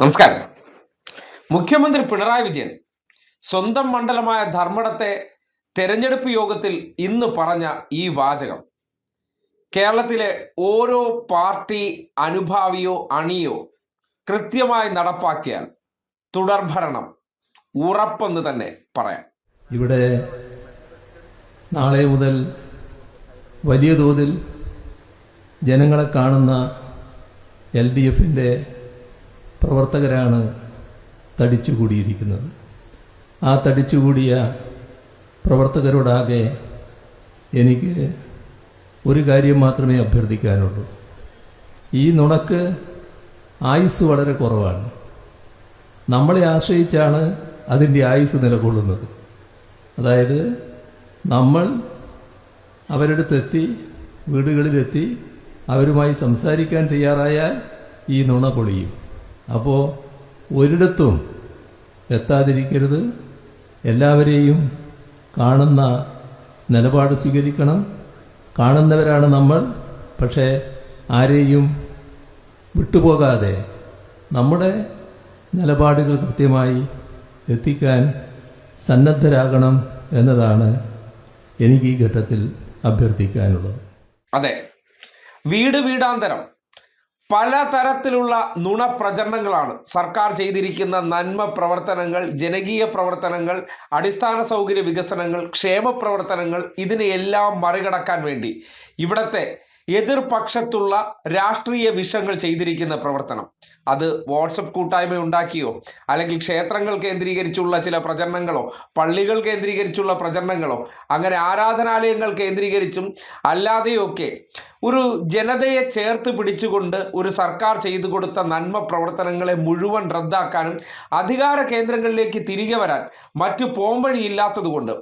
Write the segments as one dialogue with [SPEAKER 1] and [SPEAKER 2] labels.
[SPEAKER 1] നമസ്കാരം. മുഖ്യമന്ത്രി പിണറായി വിജയൻ സ്വന്തം മണ്ഡലമായ ധർമ്മടത്തെ തെരഞ്ഞെടുപ്പ് യോഗത്തിൽ ഇന്ന് പറഞ്ഞ ഈ വാചകം കേരളത്തിലെ ഓരോ പാർട്ടി അനുഭാവിയോ അണിയോ കൃത്യമായി നടപ്പാക്കിയാൽ തുടർഭരണം ഉറപ്പെന്ന് തന്നെ പറയാം.
[SPEAKER 2] ഇവിടെ നാളെ മുതൽ വലിയ തോതിൽ ജനങ്ങളെ കാണുന്ന LDFിൻ്റെ പ്രവർത്തകരാണ് തടിച്ചുകൂടിയിരിക്കുന്നത്. ആ തടിച്ചുകൂടിയ പ്രവർത്തകരോടാകെ എനിക്ക് ഒരു കാര്യം മാത്രമേ അഭ്യർത്ഥിക്കാനുള്ളൂ. ഈ നുണക്ക് ആയുസ് വളരെ കുറവാണ്. നമ്മളെ ആശ്രയിച്ചാണ് അതിൻ്റെ ആയുസ് നിലകൊള്ളുന്നത്. അതായത് നമ്മൾ അവരുടെ അടുത്തെത്തി, വീടുകളിലെത്തി അവരുമായി സംസാരിക്കാൻ തയ്യാറായാൽ ഈ നുണ പൊളിയും. അപ്പോൾ ഒരിടത്തും എത്താതിരിക്കരുത്. എല്ലാവരെയും കാണുന്ന നിലപാട് സ്വീകരിക്കണം. കാണുന്നവരാണ് നമ്മൾ. പക്ഷേ ആരെയും വിട്ടുപോകാതെ നമ്മുടെ നിലപാടുകൾ കൃത്യമായി എത്തിക്കാൻ സന്നദ്ധരാകണം എന്നതാണ് എനിക്ക് ഈ ഘട്ടത്തിൽ അഭ്യർത്ഥിക്കാനുള്ളത്.
[SPEAKER 1] അതെ, വീടാന്തരം പലതരത്തിലുള്ള നുണപ്രചരണങ്ങളാണ് സർക്കാർ ചെയ്തിരിക്കുന്ന നന്മ പ്രവർത്തനങ്ങൾ, ജനകീയ പ്രവർത്തനങ്ങൾ, അടിസ്ഥാന സൗകര്യ വികസനങ്ങൾ, ക്ഷേമ പ്രവർത്തനങ്ങൾ. ഇതിനെയെല്ലാം മറികടക്കാൻ വേണ്ടി ഇവിടത്തെ എതിർപക്ഷത്തുള്ള രാഷ്ട്രീയ വിഷങ്ങൾ ചെയ്തിരിക്കുന്ന പ്രവർത്തനം, അത് വാട്സപ്പ് കൂട്ടായ്മ ഉണ്ടാക്കിയോ അല്ലെങ്കിൽ ക്ഷേത്രങ്ങൾ കേന്ദ്രീകരിച്ചുള്ള ചില പ്രചരണങ്ങളോ പള്ളികൾ കേന്ദ്രീകരിച്ചുള്ള പ്രചരണങ്ങളോ അങ്ങനെ ആരാധനാലയങ്ങൾ കേന്ദ്രീകരിച്ചും അല്ലാതെയൊക്കെ ഒരു ജനതയെ ചേർത്ത് പിടിച്ചുകൊണ്ട് ഒരു സർക്കാർ ചെയ്തു കൊടുത്ത നന്മ പ്രവർത്തനങ്ങളെ മുഴുവൻ റദ്ദാക്കാനും അധികാര കേന്ദ്രങ്ങളിലേക്ക് തിരികെ വരാൻ മറ്റു പോംവഴിയില്ലാത്തതുകൊണ്ട്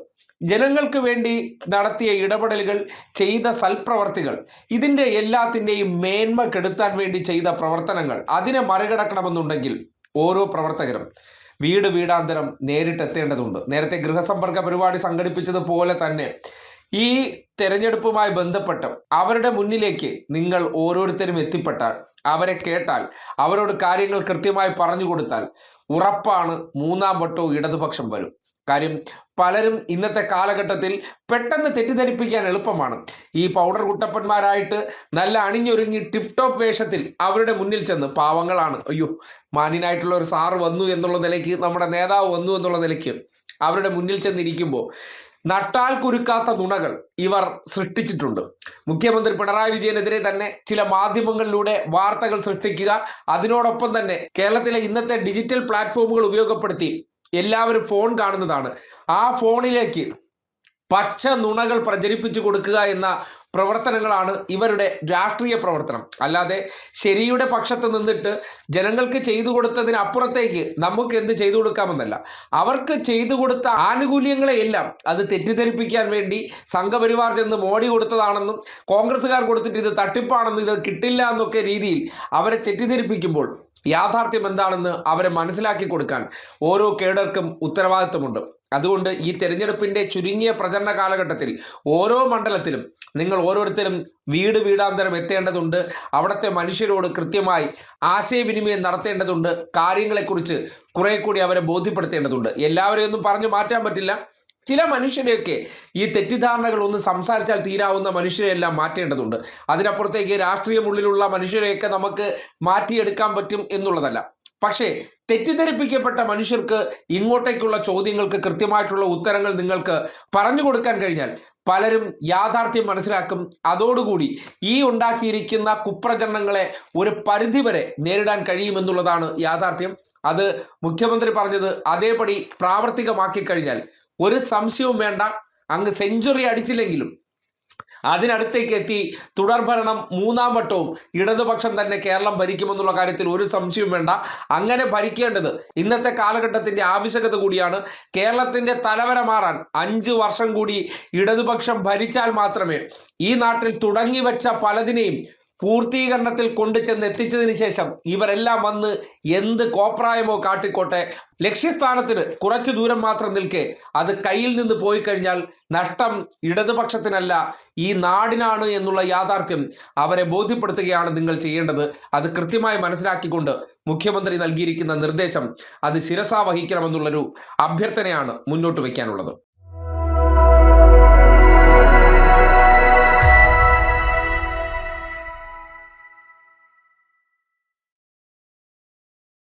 [SPEAKER 1] ജനങ്ങൾക്ക് വേണ്ടി നടത്തിയ ഇടപെടലുകൾ, ചെയ്ത സൽപ്രവർത്തികൾ, ഇതിൻ്റെ എല്ലാത്തിൻ്റെയും മേന്മ കെടുത്താൻ വേണ്ടി ചെയ്ത പ്രവർത്തനങ്ങൾ, അതിനെ മറികടക്കണമെന്നുണ്ടെങ്കിൽ ഓരോ പ്രവർത്തകരും വീടാന്തരം നേരിട്ടെത്തേണ്ടതുണ്ട്. നേരത്തെ ഗൃഹസമ്പർക്ക പരിപാടി സംഘടിപ്പിച്ചതുപോലെ തന്നെ ഈ തെരഞ്ഞെടുപ്പുമായി ബന്ധപ്പെട്ട് അവരുടെ മുന്നിലേക്ക് നിങ്ങൾ ഓരോരുത്തരും എത്തിപ്പെട്ടാൽ, അവരെ കേട്ടാൽ, അവരോട് കാര്യങ്ങൾ കൃത്യമായി പറഞ്ഞു കൊടുത്താൽ ഉറപ്പാണ് മൂന്നാം വട്ടവും ഇടതുപക്ഷം വരും. കാര്യം പലരും ഇന്നത്തെ കാലഘട്ടത്തിൽ പെട്ടെന്ന് തെറ്റിദ്ധരിപ്പിക്കാൻ എളുപ്പമാണ്. ഈ പൗഡർ കുട്ടപ്പന്മാരായിട്ട് നല്ല അണിഞ്ഞൊരുങ്ങി ടിപ് ടോപ്പ് വേഷത്തിൽ അവരുടെ മുന്നിൽ ചെന്ന്, പാവങ്ങളാണ്, അയ്യോ മാന്യനായിട്ടുള്ള ഒരു സാറ് വന്നു എന്നുള്ള നിലയ്ക്ക്, നമ്മുടെ നേതാവ് വന്നു എന്നുള്ള നിലയ്ക്ക് അവരുടെ മുന്നിൽ ചെന്നിരിക്കുമ്പോൾ നട്ടാൽ കുരുക്കാത്ത നുണകൾ ഇവർ സൃഷ്ടിച്ചിട്ടുണ്ട്. മുഖ്യമന്ത്രി പിണറായി വിജയനെതിരെ തന്നെ ചില മാധ്യമങ്ങളിലൂടെ വാർത്തകൾ സൃഷ്ടിക്കുക, അതിനോടൊപ്പം തന്നെ കേരളത്തിലെ ഇന്നത്തെ ഡിജിറ്റൽ പ്ലാറ്റ്ഫോമുകൾ ഉപയോഗപ്പെടുത്തി എല്ലാവരും ഫോൺ കാണുന്നതാണ്. ആ ഫോണിലേക്ക് പച്ച നുണകൾ പ്രചരിപ്പിച്ചു കൊടുക്കുക എന്ന പ്രവർത്തനങ്ങളാണ് ഇവരുടെ രാഷ്ട്രീയ പ്രവർത്തനം. അല്ലാതെ ശരിയുടെ പക്ഷത്ത് നിന്നിട്ട് ജനങ്ങൾക്ക് ചെയ്തു കൊടുത്തതിനപ്പുറത്തേക്ക് നമുക്ക് എന്ത് ചെയ്തു കൊടുക്കാമെന്നല്ല. അവർക്ക് ചെയ്തു കൊടുത്ത ആനുകൂല്യങ്ങളെയെല്ലാം അത് തെറ്റിദ്ധരിപ്പിക്കാൻ വേണ്ടി സംഘപരിവാർ ചെന്ന് മോഡി കൊടുത്തതാണെന്നും കോൺഗ്രസ്സുകാർ കൊടുത്തിട്ട് ഇത് തട്ടിപ്പാണെന്നും ഇത് കിട്ടില്ല എന്നൊക്കെ രീതിയിൽ അവരെ തെറ്റിദ്ധരിപ്പിക്കുമ്പോൾ യാഥാർത്ഥ്യം എന്താണെന്ന് അവരെ മനസ്സിലാക്കി കൊടുക്കാൻ ഓരോ കേഡർക്കും ഉത്തരവാദിത്വമുണ്ട്. അതുകൊണ്ട് ഈ തെരഞ്ഞെടുപ്പിന്റെ ചുരുങ്ങിയ പ്രചരണ കാലഘട്ടത്തിൽ ഓരോ മണ്ഡലത്തിലും നിങ്ങൾ ഓരോരുത്തരും വീടാന്തരം എത്തേണ്ടതുണ്ട്. അവിടുത്തെ മനുഷ്യരോട് കൃത്യമായി ആശയവിനിമയം നടത്തേണ്ടതുണ്ട്. കാര്യങ്ങളെക്കുറിച്ച് കുറെ കൂടി അവരെ ബോധ്യപ്പെടുത്തേണ്ടതുണ്ട്. എല്ലാവരെയും ഒന്നും പറഞ്ഞു മാറ്റാൻ പറ്റില്ല. ചില മനുഷ്യരെയൊക്കെ ഈ തെറ്റിദ്ധാരണകൾ ഒന്ന് സംസാരിച്ചാൽ തീരാവുന്ന മനുഷ്യരെയെല്ലാം മാറ്റേണ്ടതുണ്ട്. അതിനപ്പുറത്തേക്ക് രാഷ്ട്രീയമുള്ളിലുള്ള മനുഷ്യരെയൊക്കെ നമുക്ക് മാറ്റിയെടുക്കാൻ പറ്റും എന്നുള്ളതല്ല. പക്ഷേ തെറ്റിദ്ധരിപ്പിക്കപ്പെട്ട മനുഷ്യർക്ക് ഇങ്ങോട്ടേക്കുള്ള ചോദ്യങ്ങൾക്ക് കൃത്യമായിട്ടുള്ള ഉത്തരങ്ങൾ നിങ്ങൾക്ക് പറഞ്ഞു കൊടുക്കാൻ കഴിഞ്ഞാൽ പലരും യാഥാർത്ഥ്യം മനസ്സിലാക്കും. അതോടുകൂടി ഈ ഉണ്ടാക്കിയിരിക്കുന്ന കുപ്രചരണങ്ങളെ ഒരു പരിധിവരെ നേരിടാൻ കഴിയുമെന്നുള്ളതാണ് യാഥാർത്ഥ്യം. അത് മുഖ്യമന്ത്രി പറഞ്ഞത് അതേപടി പ്രാവർത്തികമാക്കി കഴിഞ്ഞാൽ ഒരു സംശയവും വേണ്ട, അങ്ങ് സെഞ്ചുറി അടിച്ചില്ലെങ്കിലും അതിനടുത്തേക്ക് എത്തി തുടർഭരണം മൂന്നാം വട്ടവും ഇടതുപക്ഷം തന്നെ കേരളം ഭരിക്കുമെന്നുള്ള കാര്യത്തിൽ ഒരു സംശയവും വേണ്ട. അങ്ങനെ ഭരിക്കേണ്ടത് ഇന്നത്തെ കാലഘട്ടത്തിന്റെ ആവശ്യകത കൂടിയാണ്. കേരളത്തിന്റെ തലവര മാറാൻ 5 വർഷം കൂടി ഇടതുപക്ഷം ഭരിച്ചാൽ മാത്രമേ ഈ നാട്ടിൽ തുടങ്ങി വെച്ച പലതിനെയും പൂർത്തീകരണത്തിൽ കൊണ്ടുചെന്ന് എത്തിച്ചതിന് ശേഷം ഇവരെല്ലാം വന്ന് എന്ത് കോപ്രായമോ കാട്ടിക്കോട്ടെ, ലക്ഷ്യസ്ഥാനത്തിന് കുറച്ചു ദൂരം മാത്രം നിൽക്കെ അത് കയ്യിൽ നിന്ന് പോയി കഴിഞ്ഞാൽ നഷ്ടം ഇടതുപക്ഷത്തിനല്ല ഈ നാടിനാണ് എന്നുള്ള യാഥാർത്ഥ്യം അവരെ ബോധ്യപ്പെടുത്തുകയാണ് നിങ്ങൾ ചെയ്യേണ്ടത്. അത് കൃത്യമായി മനസ്സിലാക്കിക്കൊണ്ട് മുഖ്യമന്ത്രി നൽകിയിരിക്കുന്ന നിർദ്ദേശം അത് ശിരസാ വഹിക്കണമെന്നുള്ളൊരു അഭ്യർത്ഥനയാണ് മുന്നോട്ട് വയ്ക്കാനുള്ളത്.